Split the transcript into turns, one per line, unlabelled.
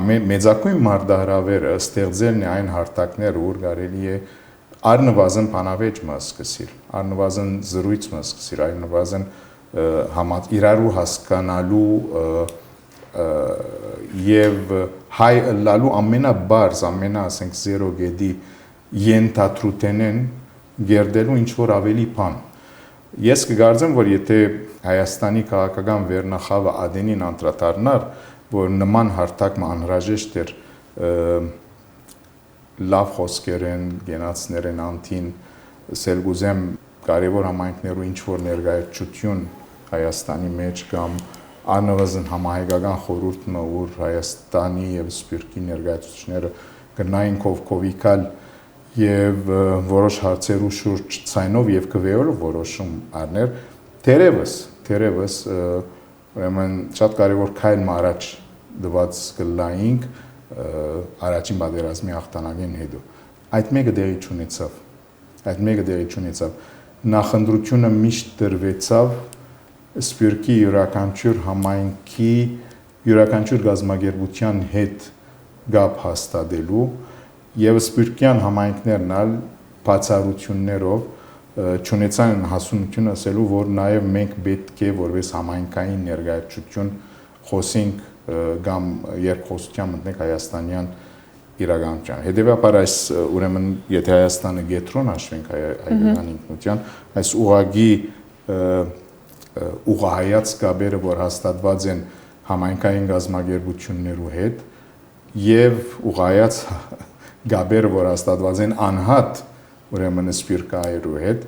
մեծակույն մարդահրավերը ստեղծելն է այն հարթակները, որ կարելի է առնվազն բանավեճ սկսել, առնվազն զրույց սկսել, առնվազն իրարու հասկանալու եւ հայ լալու ամենաբարձ, ասենք 0 գեդի ենթադրութենեն գերդելու ինչ որ ավելի բան։ Ես կգարձեմ, որ եթե Հայաստանի քաղաքական վերնախավը ադենին անդրադառնար, որ նման հարթակը անհրաժեշտ էր լավ խոսքերեն, գենացներեն անտին, սելգուզեմ կարևոր համայնքներու ինչ որ ներկայացություն Հայաստանի մեջ կամ առնվազն համահայկական խորհուրդը, որ Հայաստանի եւ Սփյուռքի ներկայացուցիչները գնային կովկովիկալ եւ որոշ հարցերու շուրջ ցայնով եւ կվեորով որոշում առներ, թերևս ուրեմն շատ կարևոր քայլ առաջ դված կլայինք առաջին պատերազմի հաղթանակին հետո։ Այդ մեկը դեղի չունեցավ։ Նախընտրությունը միշտ դրվեցավ Սփյուռքի յուրաքանչյուր համայնքի, յուրաքանչյուր գազագերբության հետ գապ հաստատելու եւ սփյուռքյան համայնքներն ալ բացառություններով չունեցան հասունություն ասելու, որ նաեւ մենք պետք է որպես համայնքային ներկայացություն խոսենք կամ երկխոսության մտնենք հայաստանյան իրականության։ Հետևաբար այս ուրեմն եթե Հայաստանը գետրոն հաշվենք հայկական ինքնության, այս ուղագի ուղղահայաց կապերը, որ հաստատված են համայնքային գազագերբություններու հետ եւ ուղղահայաց կապերը, որ հաստատված են անհատ ուրեմն սփյուռքահայերու հետ,